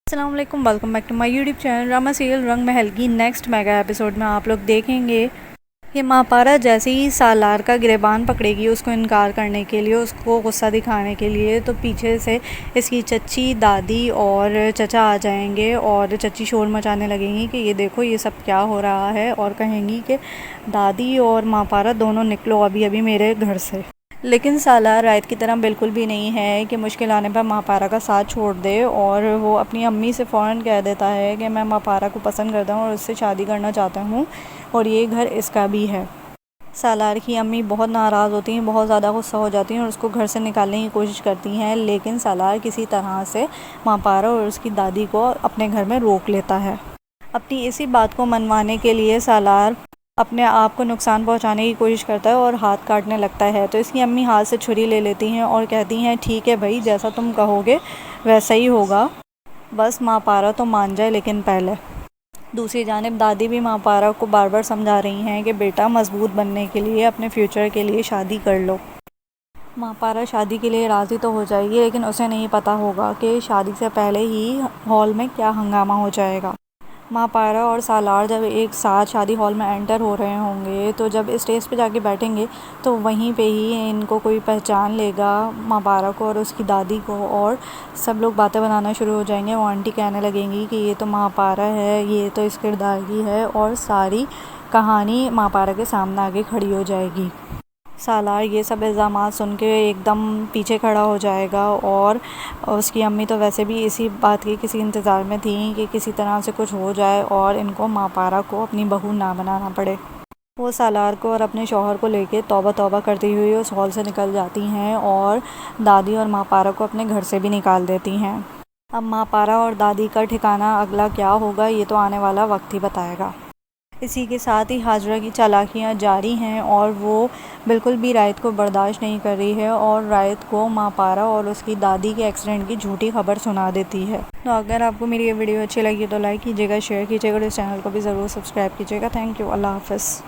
السلام علیکم، welcome back to my YouTube channel drama serial Rang Mahal کی نیکسٹ میگا ایپیسوڈ میں آپ لوگ دیکھیں گے کہ ماں پارا جیسے ہی سالار کا گریبان پکڑے گی اس کو انکار کرنے کے لیے، اس کو غصہ دکھانے کے لیے، تو پیچھے سے اس کی چچی، دادی اور چچا آ جائیں گے اور چچی شور مچانے لگیں گی کہ یہ دیکھو یہ سب کیا ہو رہا ہے، اور کہیں گی کہ دادی اور ماں پارا دونوں نکلو ابھی میرے گھر سے۔ لیکن سالار رائت کی طرح بالکل بھی نہیں ہے کہ مشکل آنے پر ماں پارا کا ساتھ چھوڑ دے، اور وہ اپنی امی سے فوراً کہہ دیتا ہے کہ میں ماں پارا کو پسند کرتا ہوں اور اس سے شادی کرنا چاہتا ہوں، اور یہ گھر اس کا بھی ہے۔ سالار کی امی بہت ناراض ہوتی ہیں، بہت زیادہ غصہ ہو جاتی ہیں اور اس کو گھر سے نکالنے کی کوشش کرتی ہیں، لیکن سالار کسی طرح سے ماں پارا اور اس کی دادی کو اپنے گھر میں روک لیتا ہے۔ اپنی اسی بات کو منوانے کے لیے سالار اپنے آپ کو نقصان پہنچانے کی کوشش کرتا ہے اور ہاتھ کاٹنے لگتا ہے، تو اس کی امی ہاتھ سے چھری لے لیتی ہیں اور کہتی ہیں ٹھیک ہے بھائی، جیسا تم کہو گے ویسا ہی ہوگا، بس ماں پارا تو مان جائے لیکن پہلے۔ دوسری جانب دادی بھی ماں پارا کو بار بار سمجھا رہی ہیں کہ بیٹا مضبوط بننے کے لیے، اپنے فیوچر کے لیے شادی کر لو۔ ماں پارا شادی کے لیے راضی تو ہو جائے گی، لیکن اسے نہیں پتہ ہوگا کہ شادی سے پہلے ہی ہال میں کیا ہنگامہ ہو جائے گا۔ ماں پارا اور سالار جب ایک ساتھ شادی ہال میں انٹر ہو رہے ہوں گے تو جب اسٹیج پہ جا کے بیٹھیں گے تو وہیں پہ ہی ان کو کوئی پہچان لے گا، ماں پارا کو اور اس کی دادی کو، اور سب لوگ باتیں بنانا شروع ہو جائیں گے۔ وہ آنٹی کہنے لگیں گی کہ یہ تو ماں پارا ہے، یہ تو اس کردار کی ہے، اور ساری کہانی ماں پارا کے سامنے آگے کھڑی ہو جائے گی۔ سالار یہ سب الزامات سن کے ایک دم پیچھے کھڑا ہو جائے گا، اور اس کی امی تو ویسے بھی اسی بات کی کسی انتظار میں تھیں کہ کسی طرح سے کچھ ہو جائے اور ان کو ماں پارا کو اپنی بہو نہ بنانا پڑے۔ وہ سالار کو اور اپنے شوہر کو لے کے توبہ توبہ کرتی ہوئی اس ہال سے نکل جاتی ہیں اور دادی اور ماں پارا کو اپنے گھر سے بھی نکال دیتی ہیں۔ اب ماں پارا اور دادی کا ٹھکانہ اگلا کیا ہوگا یہ تو آنے والا وقت ہی بتائے گا۔ اسی کے ساتھ ہی ہاجرہ کی چالاکیاں جاری ہیں اور وہ بالکل بھی رائت کو برداشت نہیں کر رہی ہے، اور رائت کو ماں پارا اور اس کی دادی کے ایکسیڈنٹ کی جھوٹی خبر سنا دیتی ہے۔ تو اگر آپ کو میری یہ ویڈیو اچھی لگی تو لائک کیجیے گا، شیئر کیجیے گا اور اس چینل کو بھی ضرور سبسکرائب کیجیے گا۔ تھینک یو، اللہ حافظ۔